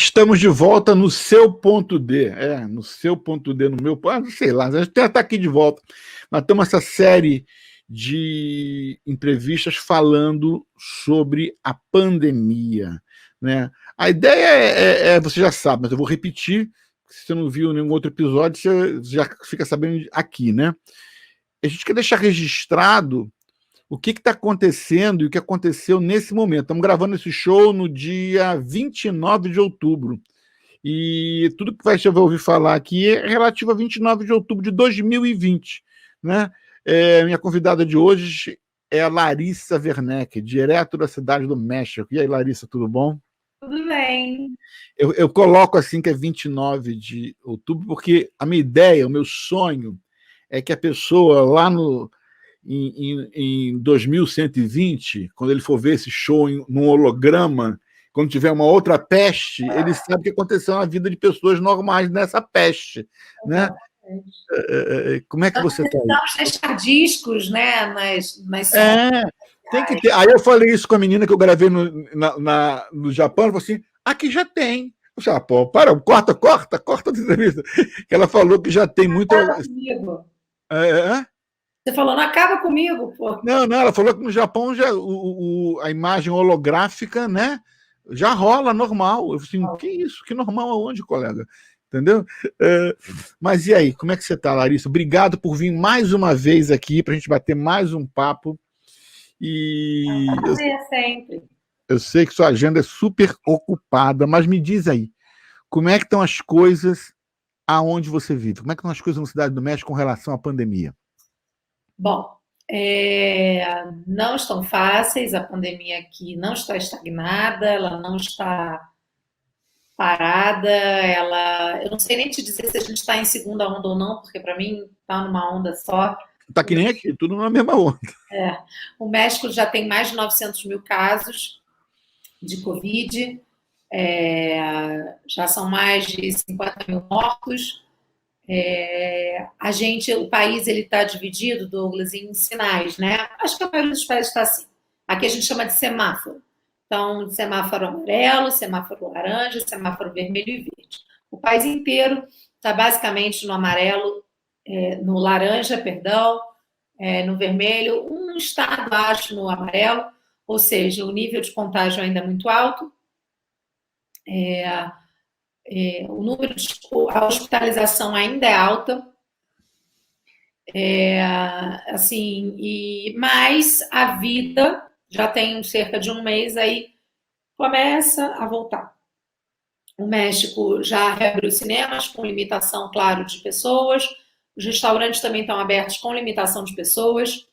Estamos de volta no seu ponto D. No seu ponto D, no meu ponto, sei lá, a gente está aqui de volta. Nós temos essa série de entrevistas falando sobre a pandemia, né? A ideia você já sabe, mas eu vou repetir, se você não viu nenhum outro episódio, você já fica sabendo aqui, né? A gente quer deixar registrado o que está acontecendo e o que aconteceu nesse momento. Estamos gravando esse show no dia 29 de outubro. E tudo que você vai ouvir falar aqui é relativo a 29 de outubro de 2020. Né? Minha convidada de hoje é a Larissa Werneck, direto da Cidade do México. E aí, Larissa, tudo bom? Tudo bem. Eu coloco assim que é 29 de outubro, porque a minha ideia, o meu sonho é que a pessoa lá em 2120, quando ele for ver esse show num holograma, quando tiver uma outra peste, ele sabe o que aconteceu na vida de pessoas normais nessa peste, né? Como é que você está aí? Precisamos deixar discos, né, nas Tem que ter. Aí eu falei isso com a menina que eu gravei no Japão, ela falou assim, aqui já tem. Eu falei, pô, corta a entrevista. Ela falou que já tem muito... comigo. Você falou, não acaba comigo, pô. Não, ela falou que no Japão já, a imagem holográfica, né, já rola normal. Eu falei assim, que isso? Que normal aonde, colega? Entendeu? Mas e aí, como é que você está, Larissa? Obrigado por vir mais uma vez aqui para a gente bater mais um papo. E sempre. Eu sei que sua agenda é super ocupada, mas me diz aí, como é que estão as coisas aonde você vive? Como é que estão as coisas na Cidade do México com relação à pandemia? Bom, não estão fáceis, a pandemia aqui não está estagnada, ela não está parada, eu não sei nem te dizer se a gente está em segunda onda ou não, porque para mim está numa onda só. Está que nem aqui, tudo na mesma onda. O México já tem mais de 900 mil casos de Covid, já são mais de 50 mil mortos. O país ele está dividido, Douglas, em sinais, né? Acho que a maioria dos países está assim. Aqui a gente chama de semáforo. Então, semáforo amarelo, semáforo laranja, semáforo vermelho e verde. O país inteiro está basicamente no amarelo, no laranja, perdão, no vermelho, um estado, acho, no amarelo, ou seja, o nível de contágio ainda é muito alto. O número a hospitalização ainda é alta, mas a vida já tem cerca de um mês aí começa a voltar. O México já reabriu cinemas com limitação, claro, de pessoas. Os restaurantes também estão abertos com limitação de pessoas.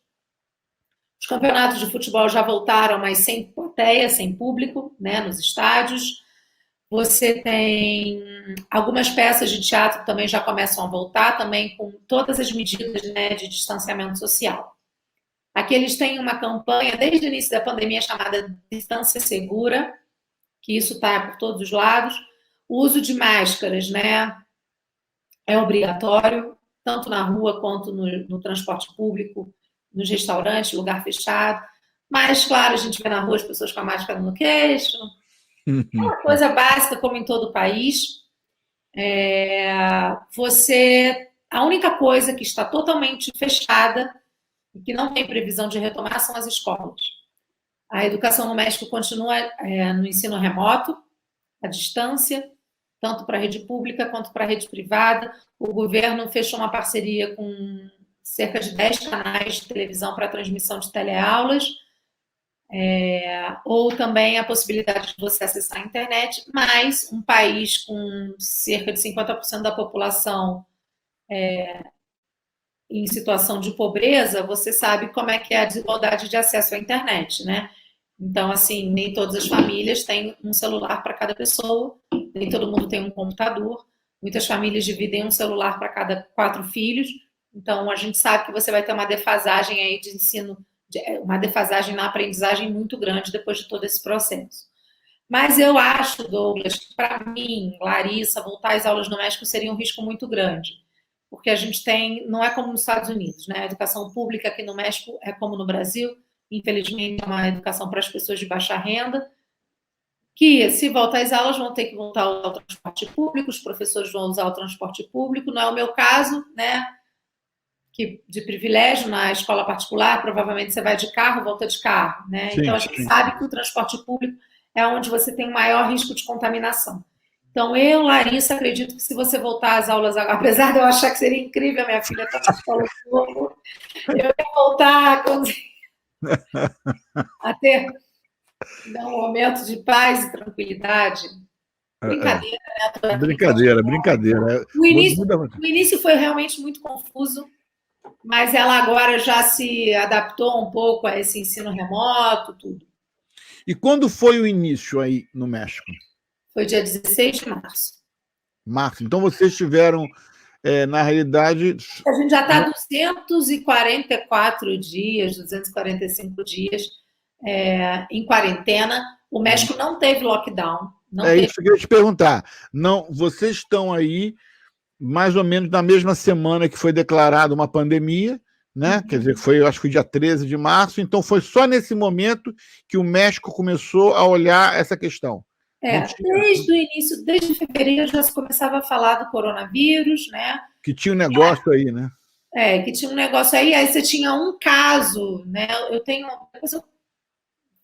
Os campeonatos de futebol já voltaram, mas sem plateia, sem público, né, nos estádios. Você tem algumas peças de teatro que também já começam a voltar, também com todas as medidas, né, de distanciamento social. Aqui eles têm uma campanha, desde o início da pandemia, chamada Distância Segura, que isso está por todos os lados. O uso de máscaras, né, é obrigatório, tanto na rua quanto no transporte público, nos restaurantes, lugar fechado. Mas, claro, a gente vê na rua as pessoas com a máscara no queixo. É uma coisa básica, como em todo o país. A única coisa que está totalmente fechada e que não tem previsão de retomar são as escolas. A educação no México continua no ensino remoto, à distância, tanto para a rede pública quanto para a rede privada. O governo fechou uma parceria com cerca de 10 canais de televisão para transmissão de teleaulas, ou também a possibilidade de você acessar a internet, mas um país com cerca de 50% da população em situação de pobreza, você sabe como é que é a desigualdade de acesso à internet, né? Então, assim, nem todas as famílias têm um celular para cada pessoa, nem todo mundo tem um computador. Muitas famílias dividem um celular para cada 4 filhos. Então, a gente sabe que você vai ter uma defasagem aí de ensino, uma defasagem na aprendizagem muito grande depois de todo esse processo. Mas eu acho, Douglas, que para mim, Larissa, voltar às aulas no México seria um risco muito grande. Porque a gente tem, não é como nos Estados Unidos, né? A educação pública aqui no México é como no Brasil, infelizmente é uma educação para as pessoas de baixa renda, que, se voltar às aulas, vão ter que voltar ao transporte público, os professores vão usar o transporte público. Não é o meu caso, né? Que de privilégio na escola particular, provavelmente você vai de carro, volta de carro, né? Sim, Então a gente sabe que o transporte público é onde você tem o maior risco de contaminação. Então eu, Larissa, acredito que se você voltar às aulas agora, apesar de eu achar que seria incrível, a minha filha está na escola de novo, eu ia voltar a ter um momento de paz e tranquilidade. Brincadeira, né? Brincadeira. O início foi realmente muito confuso, mas ela agora já se adaptou um pouco a esse ensino remoto, tudo. E quando foi o início aí no México? Foi dia 16 de março. Março. Então vocês tiveram, na realidade... A gente já está 244 dias, 245 dias em quarentena. O México não teve lockdown. Isso que eu ia te perguntar. Não, vocês estão aí mais ou menos na mesma semana que foi declarada uma pandemia, né? Quer dizer, acho que foi dia 13 de março, então foi só nesse momento que o México começou a olhar essa questão. Desde o início, desde fevereiro já se começava a falar do coronavírus, né? Que tinha um negócio aí, né? Que tinha um negócio aí você tinha um caso, né? Depois eu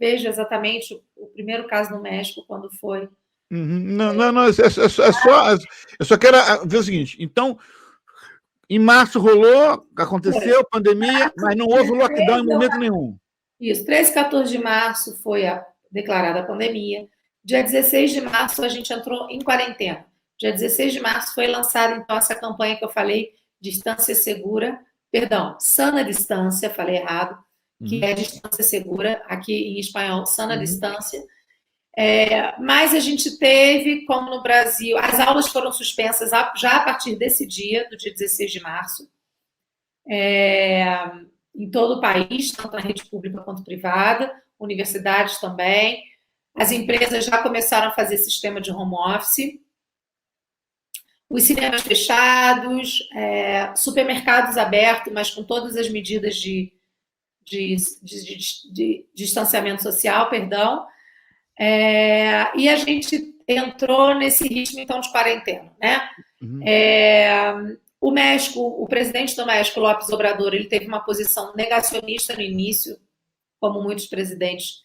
vejo exatamente o primeiro caso no México, quando foi. Não, eu só quero ver o seguinte, então, em março aconteceu pandemia, mas não houve lockdown em momento nenhum. Isso, 13 e 14 de março foi declarada a pandemia. Dia 16 de março a gente entrou em quarentena. Dia 16 de março foi lançada, então, essa campanha que eu falei, distância segura, sana distância, falei errado, que é distância segura, aqui em espanhol, sana distância. Mas a gente teve, como no Brasil, as aulas foram suspensas já a partir desse dia, do dia 16 de março, em todo o país, tanto na rede pública quanto privada, universidades também. As empresas já começaram a fazer sistema de home office, os cinemas fechados, supermercados abertos, mas com todas as medidas de distanciamento social, e a gente entrou nesse ritmo, então, de quarentena, né? O México, o presidente do México, López Obrador, ele teve uma posição negacionista no início, como muitos presidentes,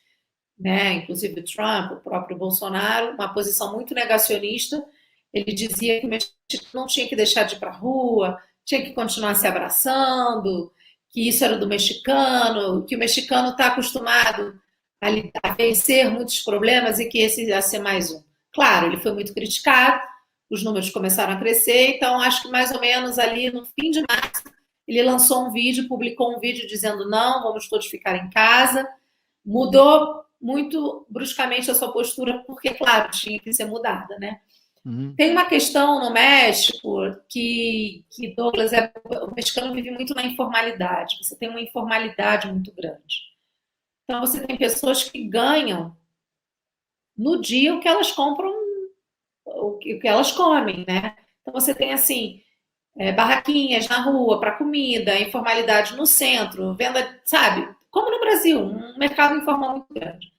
né? Inclusive o Trump, o próprio Bolsonaro, uma posição muito negacionista. Ele dizia que o mexicano não tinha que deixar de ir para a rua, tinha que continuar se abraçando, que isso era do mexicano, que o mexicano está acostumado a vencer muitos problemas e que esse ia ser mais um. Claro, ele foi muito criticado, os números começaram a crescer, então acho que mais ou menos ali no fim de março ele lançou um vídeo, publicou um vídeo dizendo não, vamos todos ficar em casa. Mudou muito bruscamente a sua postura, porque, claro, tinha que ser mudada, né? Tem uma questão no México que Douglas, o mexicano vive muito na informalidade. Você tem uma informalidade muito grande. Então, você tem pessoas que ganham no dia o que elas compram, o que elas comem, né? Então, você tem, assim, barraquinhas na rua para comida, informalidade no centro, venda, sabe? Como no Brasil, um mercado informal muito grande.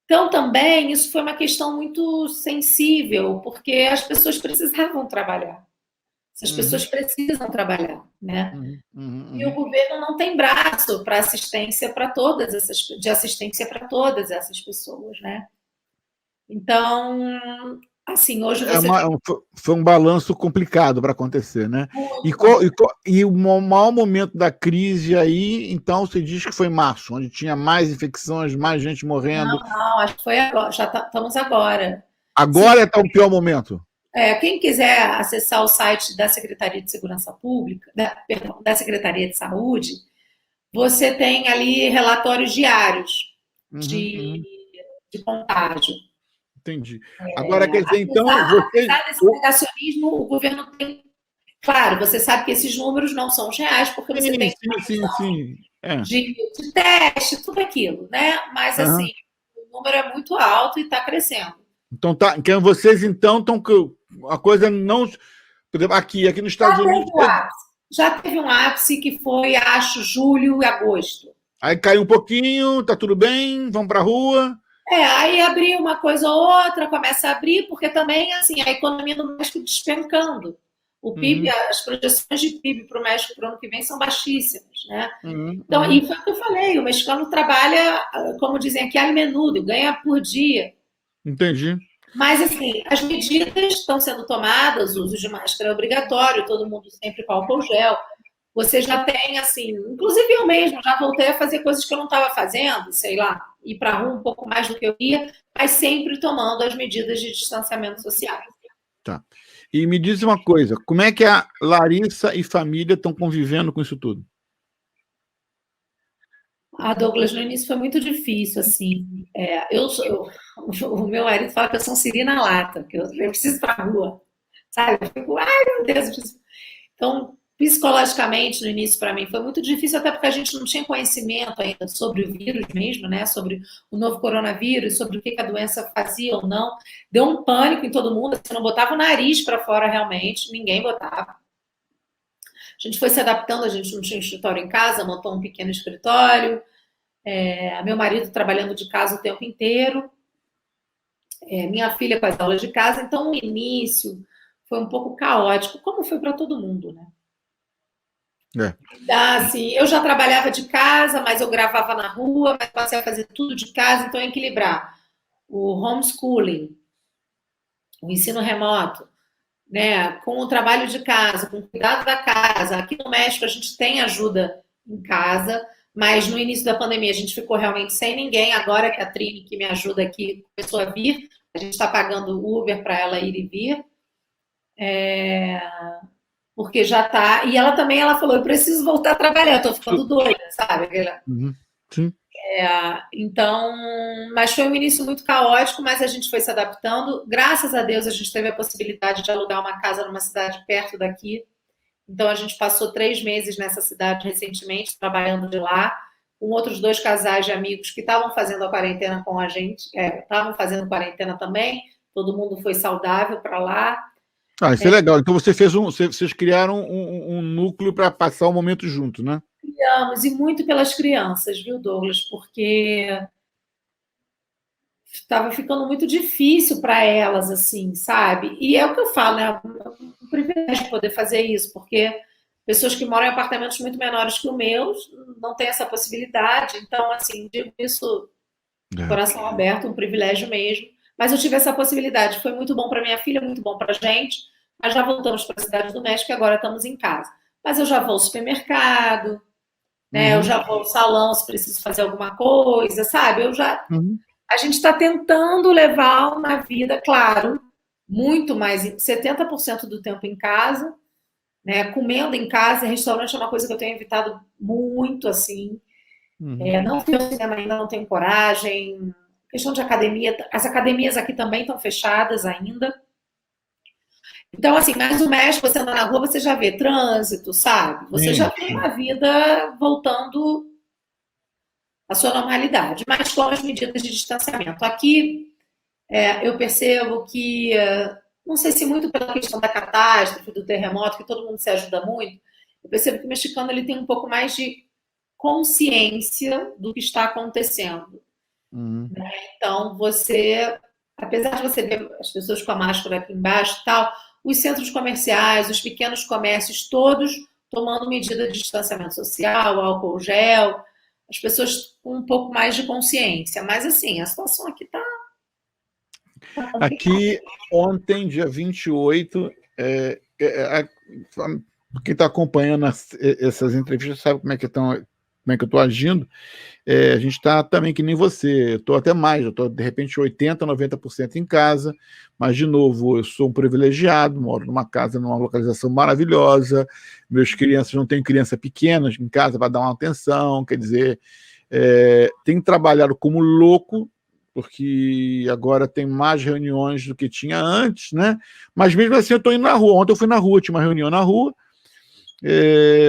Então, também, isso foi uma questão muito sensível, porque as pessoas precisavam trabalhar. Essas pessoas precisam trabalhar, né? E o governo não tem braço para assistência para todas essas pessoas, né? Então, assim, hoje você foi um balanço complicado para acontecer, né? E o maior momento da crise aí, então, você diz que foi março, onde tinha mais infecções, mais gente morrendo. Não, acho que foi agora, estamos agora. Agora está o pior momento. Quem quiser acessar o site da Secretaria de Segurança Pública, da Secretaria de Saúde, você tem ali relatórios diários de contágio. Entendi. Agora, quer dizer, então... Apesar desse negacionismo, o governo tem... Claro, você sabe que esses números não são os reais, porque você tem de teste, tudo aquilo, né? Mas, assim, o número é muito alto e está crescendo. Então, vocês, então, estão... A coisa não... Por exemplo, aqui nos Estados Unidos... Já teve um ápice que foi, acho, julho e agosto. Aí caiu um pouquinho, tá tudo bem, vamos para a rua... Aí abrir uma coisa ou outra, começa a abrir, porque também, assim, a economia do México despencando. O PIB, as projeções de PIB para o México para o ano que vem são baixíssimas, né? Então, e foi o que eu falei, o mexicano trabalha, como dizem aqui, al menudo, ganha por dia. Entendi. Mas, assim, as medidas estão sendo tomadas, o uso de máscara é obrigatório, todo mundo sempre com álcool gel. Você já tem, assim, inclusive eu mesmo já voltei a fazer coisas que eu não estava fazendo, sei lá, ir para a rua um pouco mais do que eu ia, mas sempre tomando as medidas de distanciamento social. Tá. E me diz uma coisa, como é que a Larissa e família estão convivendo com isso tudo? Douglas, no início foi muito difícil, assim. O meu marido fala que eu sou um siri na lata, que eu preciso ir para a rua, sabe? Eu fico, ai meu Deus. Então, psicologicamente, no início, para mim, foi muito difícil, até porque a gente não tinha conhecimento ainda sobre o vírus mesmo, né? Sobre o novo coronavírus, sobre o que a doença fazia ou não. Deu um pânico em todo mundo, você não botava o nariz para fora realmente, ninguém botava. A gente foi se adaptando, a gente não tinha um escritório em casa, montou um pequeno escritório. Meu marido trabalhando de casa o tempo inteiro. Minha filha com as aulas de casa. Então, o início foi um pouco caótico, como foi para todo mundo, né? Assim, eu já trabalhava de casa, mas eu gravava na rua, mas passei a fazer tudo de casa, então equilibrar o homeschooling, o ensino remoto, né, com o trabalho de casa, com o cuidado da casa. Aqui no México a gente tem ajuda em casa, mas no início da pandemia a gente ficou realmente sem ninguém. Agora que a Trini, que me ajuda aqui, começou a vir, a gente está pagando Uber para ela ir e vir. Porque já tá. E ela também, ela falou, eu preciso voltar a trabalhar, eu tô ficando doida, sabe? Sim. Então, mas foi um início muito caótico, mas a gente foi se adaptando. Graças a Deus, a gente teve a possibilidade de alugar uma casa numa cidade perto daqui. Então, a gente passou 3 meses nessa cidade recentemente, trabalhando de lá, com outros 2 casais de amigos que estavam fazendo a quarentena com a gente, estavam fazendo quarentena também. Todo mundo foi saudável para lá. Isso é legal. Então vocês criaram um núcleo para passar o momento junto, né? Criamos, e muito pelas crianças, viu, Douglas? Porque estava ficando muito difícil para elas, assim, sabe? E é o que eu falo, né? Um privilégio poder fazer isso, porque pessoas que moram em apartamentos muito menores que o meu não têm essa possibilidade. Então, assim, digo isso de coração aberto, um privilégio mesmo. Mas eu tive essa possibilidade. Foi muito bom para minha filha, muito bom para a gente. Mas já voltamos para a cidade do México e agora estamos em casa. Mas eu já vou ao supermercado, né? Eu já vou ao salão se preciso fazer alguma coisa, sabe? A gente está tentando levar uma vida, claro, muito mais, 70% do tempo em casa, né? Comendo em casa, restaurante é uma coisa que eu tenho evitado muito, assim. Não tenho cinema ainda, não tenho coragem. Questão de academia, as academias aqui também estão fechadas ainda. Então, assim, mas o México, você anda na rua, você já vê trânsito, sabe? Você já tem uma vida voltando à sua normalidade, mas com as medidas de distanciamento. Aqui, eu percebo que, não sei se muito pela questão da catástrofe, do terremoto, que todo mundo se ajuda muito, eu percebo que o mexicano ele tem um pouco mais de consciência do que está acontecendo. Né? Então, apesar de você ver as pessoas com a máscara aqui embaixo e tal, os centros comerciais, os pequenos comércios, todos tomando medida de distanciamento social, álcool gel, as pessoas com um pouco mais de consciência. Mas, assim, a situação aqui está complicada. Aqui, ontem, dia 28, quem está acompanhando essas entrevistas sabe como é que eu estou agindo. A gente está também que nem você, eu estou até mais, eu estou de repente 80%, 90% em casa, mas de novo, eu sou um privilegiado, moro numa casa, numa localização maravilhosa, meus crianças, não tenho criança pequena em casa para dar uma atenção, quer dizer, tenho trabalhado como louco, porque agora tem mais reuniões do que tinha antes, né? Mas mesmo assim eu estou indo na rua, ontem eu fui na rua, tinha uma reunião na rua,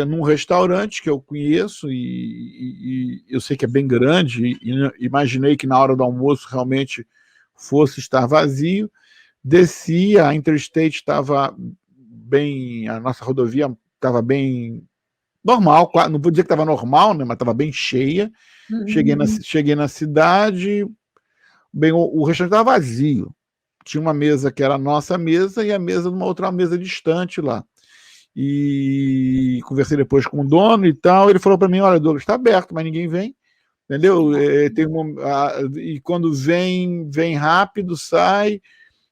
num restaurante que eu conheço e eu sei que é bem grande e imaginei que na hora do almoço realmente fosse estar vazio. Desci, a Interstate estava bem, a nossa rodovia estava bem normal, não vou dizer que estava normal, né, mas estava bem cheia. Cheguei na cidade, Bem, o restaurante estava vazio. Tinha uma mesa que era a nossa mesa e a mesa de uma outra mesa distante lá. E conversei depois com o dono e tal. Ele falou para mim: olha, Douglas, está aberto, mas ninguém vem. Entendeu? E quando vem, vem rápido, sai.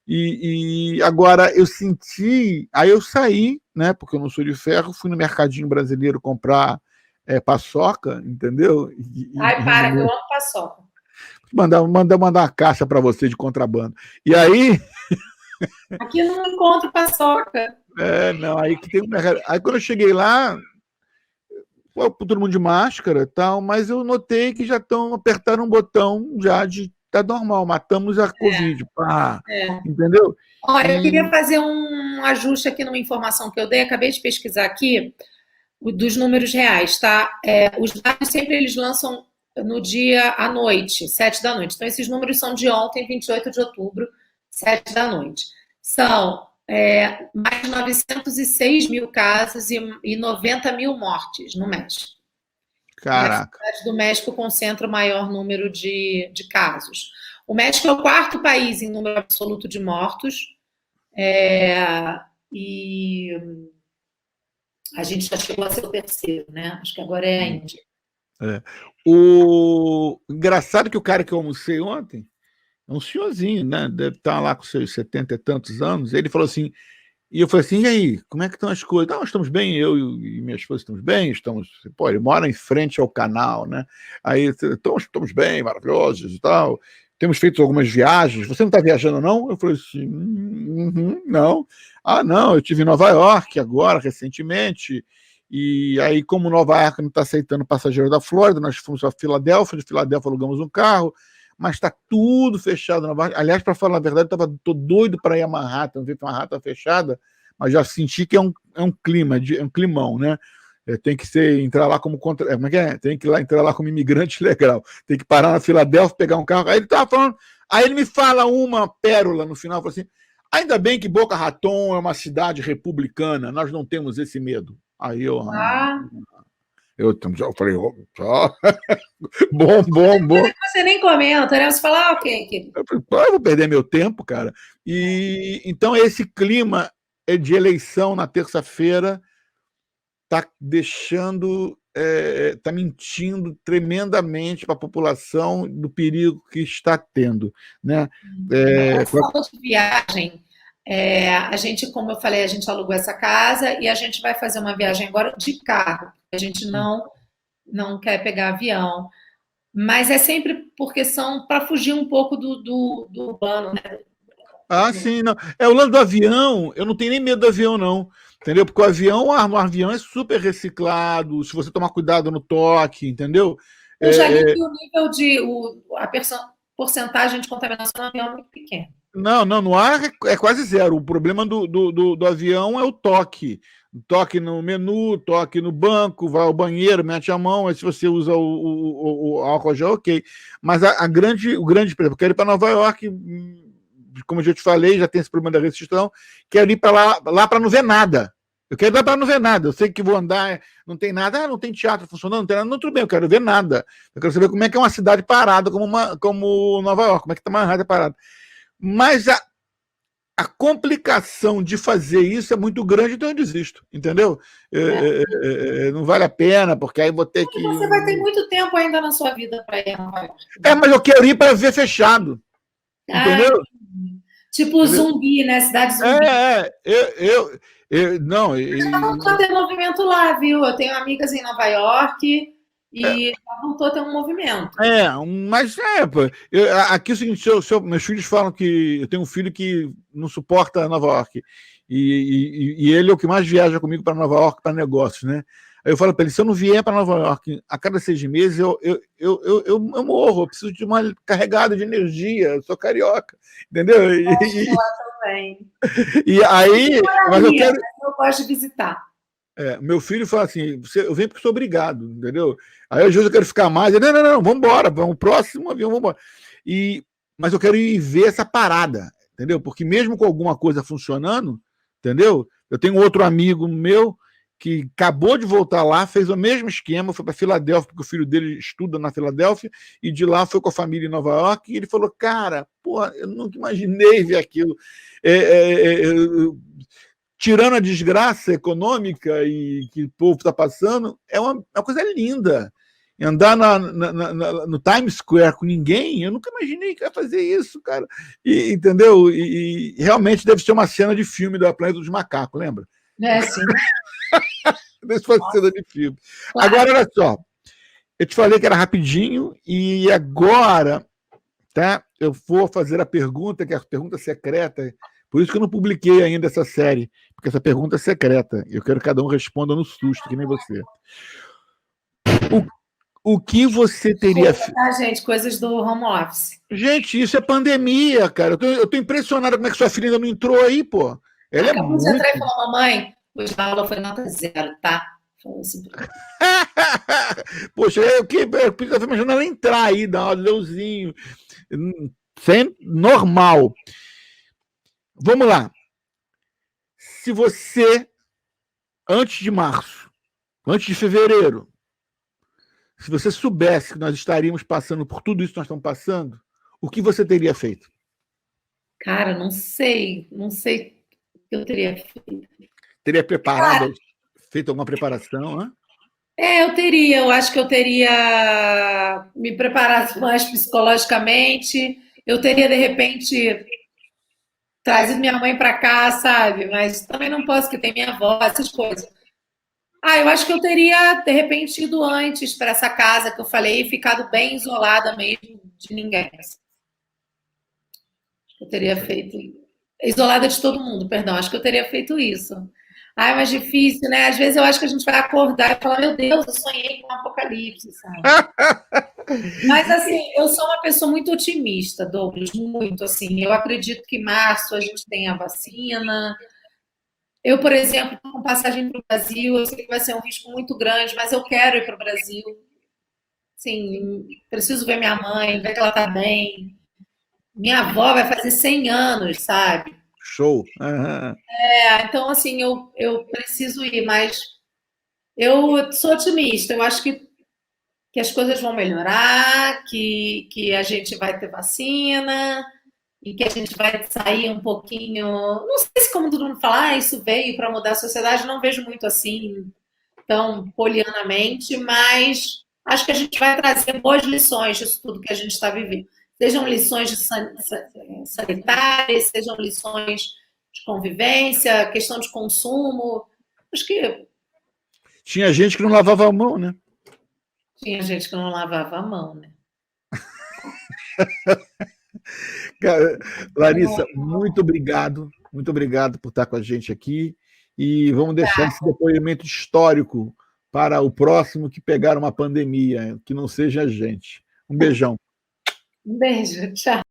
E agora eu senti. Aí eu saí, né? Porque eu não sou de ferro, fui no Mercadinho Brasileiro comprar paçoca, entendeu? Ai, para, que eu amo paçoca. Mandar uma caixa para você de contrabando. E aí. Aqui eu não encontro paçoca. Não, aí que tem um mercado. Aí quando eu cheguei lá, todo mundo de máscara e tal, mas eu notei que já estão apertando um botão já de tá normal, matamos a Covid. Pá, entendeu? Olha, eu queria fazer um ajuste aqui numa informação que eu dei, acabei de pesquisar aqui, dos números reais, tá? Os dados sempre eles lançam no dia à noite, 7 da noite. Então, esses números são de ontem, 28 de outubro, 7 da noite. São mais de 906 mil casos e 90 mil mortes no México. Caraca. A cidade do México concentra o maior número de casos. O México é o quarto país em número absoluto de mortos. E a gente já chegou a ser o terceiro, né? Acho que agora é a Índia. O engraçado que o cara que eu almocei ontem é um senhorzinho, né? Deve estar lá com seus 70 e tantos anos. Ele falou assim, e eu falei assim, e aí, como é que estão as coisas? Não, estamos bem, eu e minha esposa estamos bem, estamos... Pô, ele mora em frente ao canal, né? Aí, estamos bem, maravilhosos e tal. Temos feito algumas viagens. Você não está viajando, não? Eu falei assim, não. Ah, não, eu estive em Nova York agora, recentemente, e aí, como Nova York não está aceitando passageiro da Flórida, nós fomos para Filadélfia, de Filadélfia alugamos um carro, mas está tudo fechado. Aliás, para falar a verdade, tô doido para ir a Manhattan, ver que Manhattan fechada, mas já senti que é um clima, é um climão, né? Tem que entrar lá como como é que é? Tem que entrar lá como imigrante legal. Tem que parar na Filadélfia, pegar um carro. Aí ele estava falando, aí ele me fala uma pérola no final, falou assim: ainda bem que Boca Raton é uma cidade republicana, nós não temos esse medo. Aí eu falei, bom. Você nem comenta, né? Você fala, ok, querido. Eu vou perder meu tempo, cara. E então esse clima de eleição na terça-feira está deixando, está mentindo tremendamente para a população do perigo que está tendo, né? Falando de viagem, a gente, como eu falei, a gente alugou essa casa e a gente vai fazer uma viagem agora de carro. A gente não quer pegar avião, mas é sempre por questão para fugir um pouco do urbano, né? Sim, não. O lance do avião, eu não tenho nem medo do avião, não. Entendeu? Porque o avião é super reciclado, se você tomar cuidado no toque, entendeu? Eu já li que o nível a porcentagem de contaminação no avião é muito pequena. Não, no ar é quase zero. O problema do avião é o toque. Toque no menu, toque no banco, vai ao banheiro, mete a mão, aí se você usa o álcool gel, ok. Mas o grande problema, eu quero ir para Nova York, como eu já te falei, já tem esse problema da restrição, quero ir para lá para não ver nada. Eu quero ir lá para não ver nada. Eu sei que vou andar, não tem nada, não tem teatro funcionando, não tem nada, não, tudo bem, eu quero ver nada. Eu quero saber como é que é uma cidade parada como Nova York, como é que está uma rádio parada. Mas a complicação de fazer isso é muito grande, então eu desisto, entendeu? Não vale a pena, porque aí vou ter que... Você vai ter muito tempo ainda na sua vida para ir a Nova York. Mas eu quero ir para ver fechado, entendeu? Tipo zumbi, né? Cidade zumbi. Não... Já voltou a ter movimento lá, viu? Eu tenho amigas em Nova York... E voltou a ter um movimento. Mas aqui é o seguinte, meus filhos falam que eu tenho um filho que não suporta Nova York. E ele é o que mais viaja comigo para Nova York para negócios, né? Aí eu falo para ele, se eu não vier para Nova York a cada 6 meses, eu morro, eu preciso de uma carregada de energia, eu sou carioca, entendeu? Eu também. E aí... Mas eu gosto de visitar. Meu filho fala assim, eu venho porque sou obrigado, entendeu? Aí às vezes eu quero ficar mais, não, vamos embora, vamos próximo avião, vamos embora. Mas eu quero ir ver essa parada, entendeu? Porque mesmo com alguma coisa funcionando, entendeu? Eu tenho outro amigo meu que acabou de voltar lá, fez o mesmo esquema, foi para Filadélfia, porque o filho dele estuda na Filadélfia, e de lá foi com a família em Nova York, e ele falou, cara, pô, eu nunca imaginei ver aquilo. Tirando a desgraça econômica e que o povo está passando, é uma coisa linda. Andar no Times Square com ninguém, eu nunca imaginei que ia fazer isso, cara. Entendeu? E realmente deve ser uma cena de filme da Planeta dos Macacos, lembra? Sim. Deve ser uma cena de filme. Claro. Agora, olha só. Eu te falei que era rapidinho, e agora, tá? Eu vou fazer a pergunta, que é a pergunta secreta. Por isso que eu não publiquei ainda essa série, porque essa pergunta é secreta. Eu quero que cada um responda no susto, que nem você. O que você teria feito? Gente, coisas do home office. Gente, isso é pandemia, cara. Eu tô impressionado como é que sua filha ainda não entrou aí, pô. Ela é muito... de entrar e falou, mamãe, hoje a aula foi nota 0, tá? Falou assim. Poxa, eu estava imaginando ela entrar aí, dar um leuzinho. Normal. Vamos lá. Se você, antes de março, antes de fevereiro, se você soubesse que nós estaríamos passando por tudo isso que nós estamos passando, o que você teria feito? Cara, não sei o que eu teria feito. Teria preparado, feito alguma preparação, né? Eu acho que eu teria me preparado mais psicologicamente, eu teria, de repente, trazido minha mãe para cá, sabe? Mas também não posso, que tem minha avó, essas coisas. Eu acho que eu teria, de repente, ido antes para essa casa que eu falei e ficado bem isolada mesmo de ninguém. Eu teria feito... Isolada de todo mundo, perdão. Acho que eu teria feito isso. Mas difícil, né? Às vezes eu acho que a gente vai acordar e falar, meu Deus, eu sonhei com um apocalipse, sabe? Mas, assim, eu sou uma pessoa muito otimista, Douglas, muito, assim. Eu acredito que em março a gente tem a vacina. Eu, por exemplo, estou com passagem para o Brasil, eu sei que vai ser um risco muito grande, mas eu quero ir para o Brasil. Sim, preciso ver minha mãe, ver que ela está bem. Minha avó vai fazer 100 anos, sabe? Show. Uhum. Então, assim, eu preciso ir, mas eu sou otimista. Eu acho que as coisas vão melhorar, que a gente vai ter vacina e que a gente vai sair um pouquinho... Não sei se, como todo mundo fala, isso veio para mudar a sociedade, não vejo muito assim, tão polianamente, mas acho que a gente vai trazer boas lições disso tudo que a gente está vivendo. Sejam lições sanitárias, sejam lições de convivência, questão de consumo. Acho que... Tinha gente que não lavava a mão, né? Tinha gente que não lavava a mão, né? Larissa, muito obrigado por estar com a gente aqui, e vamos deixar esse depoimento histórico para o próximo que pegar uma pandemia, que não seja a gente. Um beijão. Um beijo, tchau.